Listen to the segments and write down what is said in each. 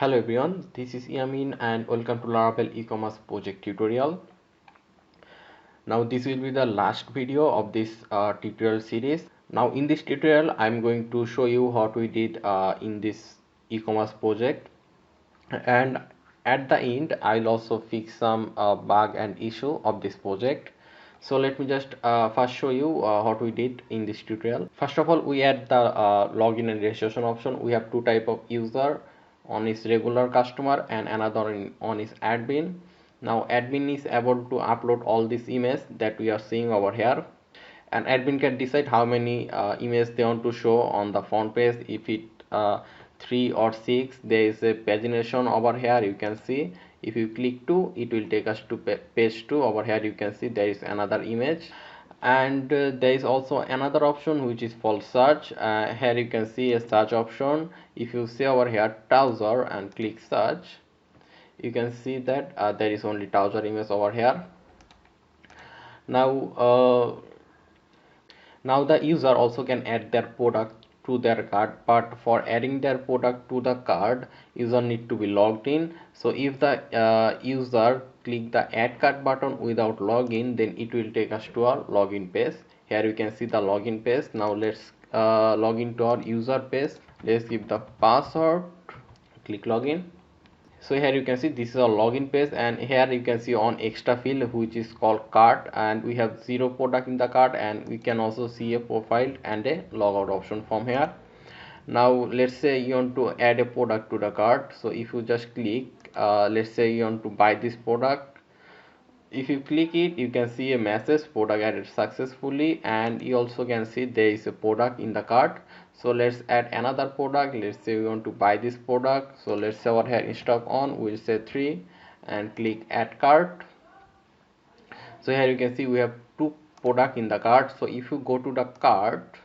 Hello everyone, this is Yamin and welcome to Laravel e-commerce project tutorial. Now this will be the last video of this tutorial series. Now in this tutorial I'm going to show you what we did in this e-commerce project, and at the end I'll also fix some bug and issue of this project. So let me just first show you what we did in this tutorial. First of all, we add the login and registration option. We have two type of user. One is regular customer and another one is admin. Now admin is able to upload all these images that we are seeing over here, and admin can decide how many images they want to show on the front page. If it 3 or 6, there is a pagination over here, you can see. If you click 2, it will take us to page 2. Over here you can see there is another image, and there is also another option which is for search. Here you can see a search option. If you see over here trouser and click search, you can see that there is only trouser image over here. Now the user also can add their product to their cart, but for adding their product to the cart, user need to be logged in. So if the user click the add cart button without login, then it will take us to our login page. Here you can see the login page. Now let's log into our user page. Let's give the password, click login. So here you can see this is our login page, and here you can see on extra field which is called cart, and we have 0 product in the cart, and we can also see a profile and a logout option from here. Now let's say you want to add a product to the cart. So if you just click, let's say you want to buy this product. If you click it, you can see a message product added successfully, and you also can see there is a product in the cart. So let's add another product. Let's say we want to buy this product. So let's say over here in stock on, we'll say 3 and click add cart. So here you can see we have 2 product in the cart. So if you go to the cart,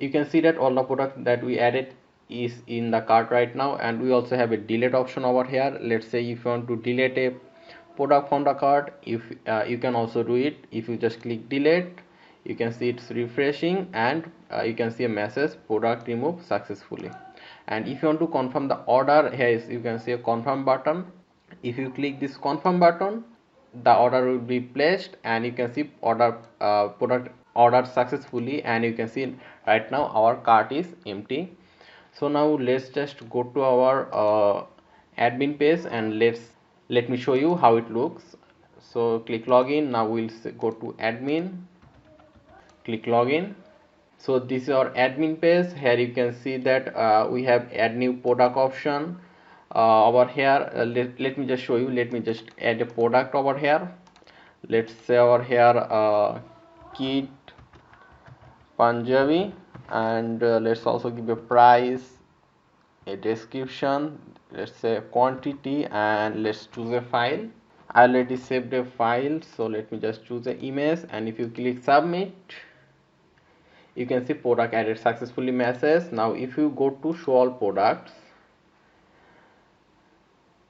you can see that all the product that we added is in the cart right now, and we also have a delete option over here. Let's say if you want to delete a product from the cart, if you can also do it. If you just click delete, you can see it's refreshing, and you can see a message product removed successfully. And if you want to confirm the order, here is you can see a confirm button. If you click this confirm button, the order will be placed, and you can see order product ordered successfully, and you can see right now our cart is empty. So now let's just go to our admin page, and let me show you how it looks. So click login. Now we'll go to admin, click login. So this is our admin page. Here you can see that we have add new product option over here. Let me just show you. Let me just add a product over here. Let's say over here kid Punjabi, and let's also give a price, a description, let's say quantity, and let's choose a file. I already saved a file, so let me just choose an image, and if you click submit, you can see product added successfully message. Now if you go to show all products,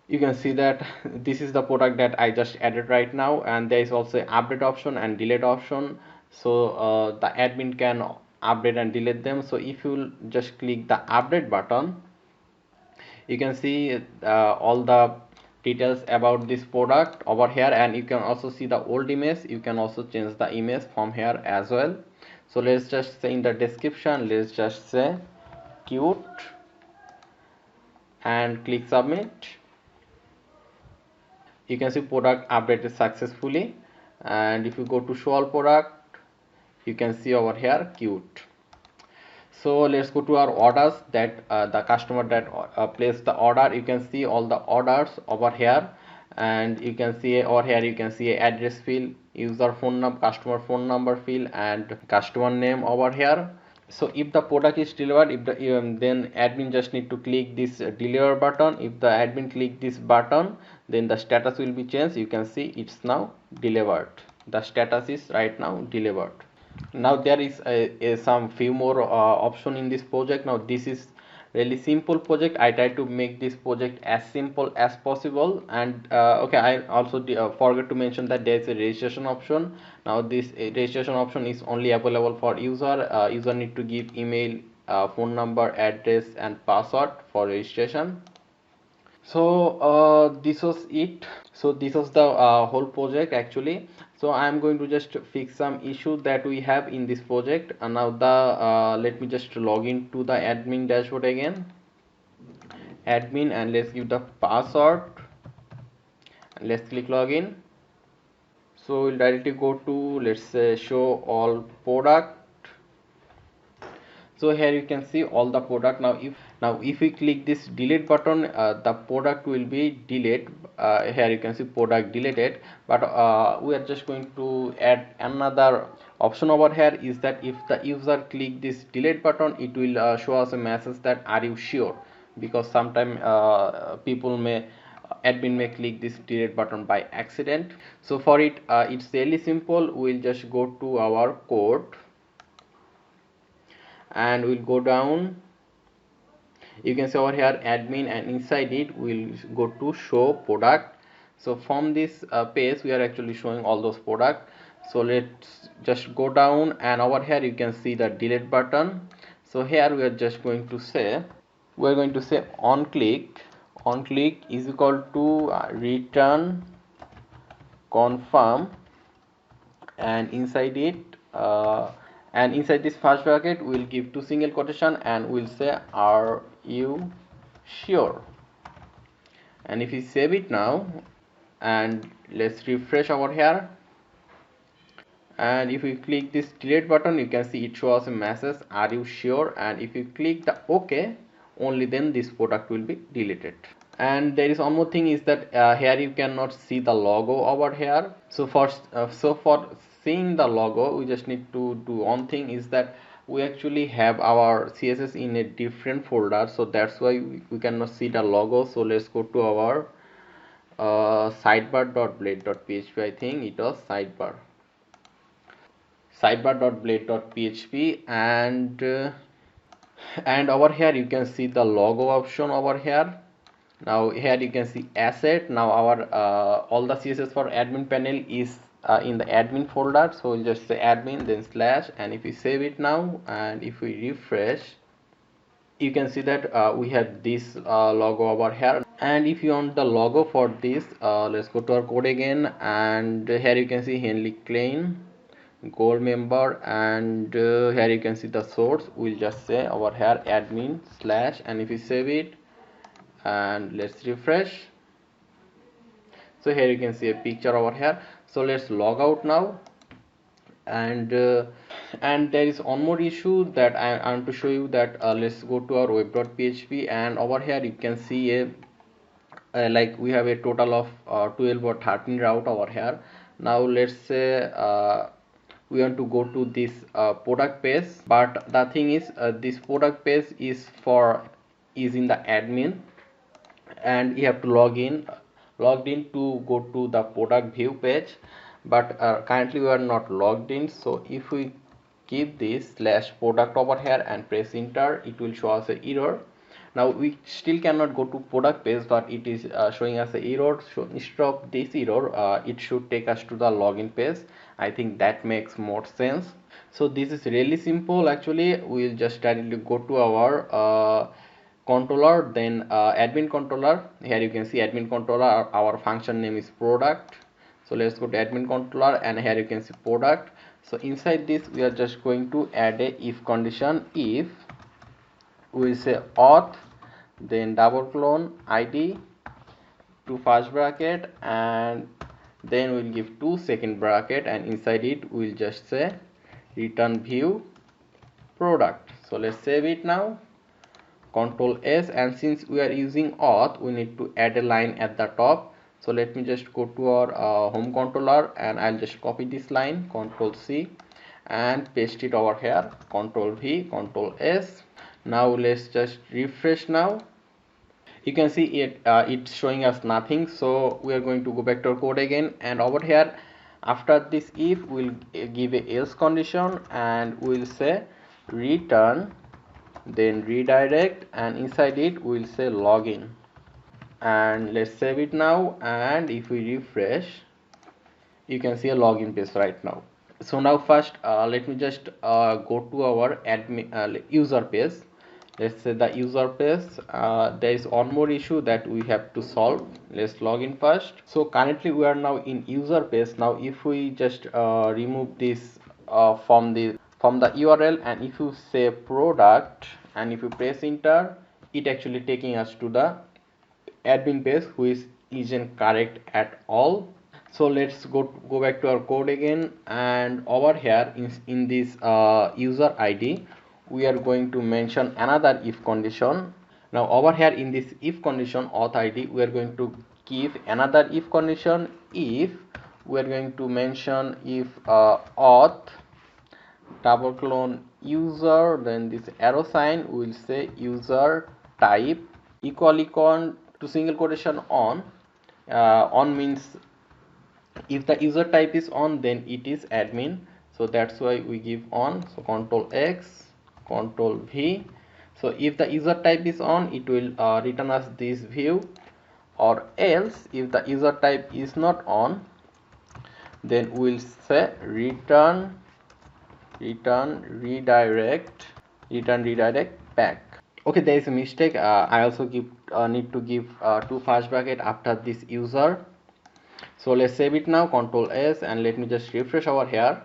you can see that this is the product that I just added right now, and there is also update option and delete option. So the admin can update and delete them. So if you just click the update button, you can see all the details about this product over here, and you can also see the old image. You can also change the image from here as well. So let's just say in the description, let's just say cute, and click submit. You can see product updated successfully, and if you go to show all product, you can see over here cute. So let's go to our orders that the customer that placed the order. You can see all the orders over here, and you can see over here you can see address field, user phone number, customer phone number field, and customer name over here. So if the product is delivered, if the then admin just need to click this deliver button. If the admin click this button, then the status will be changed. You can see it's now delivered. The status is right now delivered. Now there is some few more option in this project. Now this is really simple project. I try to make this project as simple as possible, and okay, I also forgot to mention that there is a registration option. Now this registration option is only available for user. User need to give email phone number, address and password for registration. So this was it. So this was the whole project actually. So I am going to just fix some issue that we have in this project. And now the let me just log in to the admin dashboard again, admin, and let's give the password and let's click login. So we'll directly go to, let's say, show all product. So here you can see all the product. Now if we click this delete button, the product will be deleted. Here you can see product deleted, but we are just going to add another option over here, is that if the user click this delete button, it will show us a message that are you sure, because sometimes admin may click this delete button by accident. So for it, it's really simple. We'll just go to our code and we'll go down. You can see over here admin, and inside it we'll go to show product. So from this page we are actually showing all those products. So let's just go down, and over here you can see the delete button. So here we are just going to say, on click is equal to return confirm, and inside it and inside this first bracket we'll give 2 single quotation and we'll say are you sure. And if we save it now and let's refresh over here, and if we click this delete button, you can see it shows a message are you sure, and if you click the OK, only then this product will be deleted. And there is one more thing, is that here you cannot see the logo over here. So for seeing the logo, we just need to do one thing, is that we actually have our CSS in a different folder, so that's why we cannot see the logo. So let's go to our sidebar.blade.php. I think it was sidebar.blade.php, and over here you can see the logo option over here. Now here you can see asset. Now our all the CSS for admin panel is in the admin folder, so we'll just say admin then slash, and if we save it now and if we refresh, you can see that we have this logo over here. And if you want the logo for this, let's go to our code again, and here you can see Henley Klein gold member, and here you can see the source. We'll just say over here admin slash, and if we save it and let's refresh, so here you can see a picture over here. So let's log out now, and there is one more issue that I want to show you, that let's go to our web.php, and over here you can see a like we have a total of 12 or 13 route over here. Now let's say we want to go to this product page, but the thing is this product page is in the admin, and you have to logged in to go to the product view page, but currently we are not logged in. So if we keep this slash product over here and press enter, it will show us an error. Now we still cannot go to product page, but it is showing us an error. So instead of this error, it should take us to the login page. I think that makes more sense. So this is really simple actually. We'll just directly go to our controller, then admin controller. Here you can see admin controller, our function name is product. So let's go to admin controller, and here you can see product. So inside this we are just going to add a if condition. If we say auth, then double colon id to first bracket, and then we'll give 2 second bracket, and inside it we'll just say return view product. So let's save it now, Control S, and since we are using auth, we need to add a line at the top. So let me just go to our home controller, and I'll just copy this line, Control C, and paste it over here, Control V, Control S. Now let's just refresh now. You can see it it's showing us nothing. So we are going to go back to our code again, and over here after this if, we'll give a else condition, and we'll say return then redirect, and inside it we'll say login, and let's save it now, and if we refresh, you can see a login page right now. So now first let me just go to our admin user page. Let's say the user page. There is one more issue that we have to solve. Let's log in first. So currently we are now in user page. Now if we just remove this from the URL, and if you say product and if you press enter, it actually taking us to the admin page, which isn't correct at all. So let's go back to our code again, and over here in this user ID we are going to mention another if condition. Now over here in this if condition auth ID, we are going to give another if condition. If we are going to mention if auth double clone user, then this arrow sign will say user type equal to single quotation on. On means if the user type is on, then it is admin, so that's why we give on. So control X, control V. So if the user type is on, it will return us this view, or else if the user type is not on, then we'll say return redirect back. Okay, there is a mistake. I also need to give two first bracket after this user. So let's save it now, control S, and let me just refresh over here.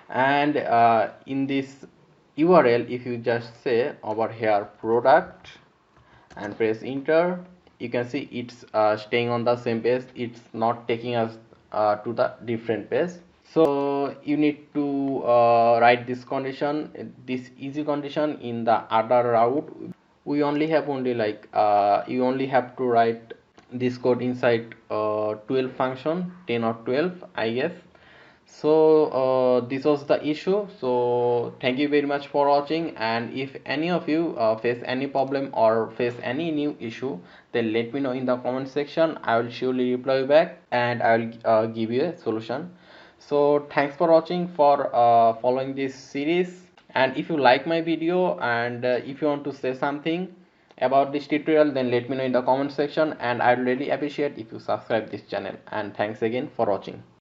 And in this URL, if you just say over here product and press enter, you can see it's staying on the same page. It's not taking us to the different page. So you need to write this condition, this easy condition in the other route. We only have like you only have to write this code inside 12 function, 10 or 12 I guess. So this was the issue. So thank you very much for watching, and if any of you face any problem or face any new issue, then let me know in the comment section. I will surely reply back, and I will give you a solution. So thanks for watching, for following this series, and if you like my video, and if you want to say something about this tutorial, then let me know in the comment section, and I will really appreciate if you subscribe this channel. And thanks again for watching.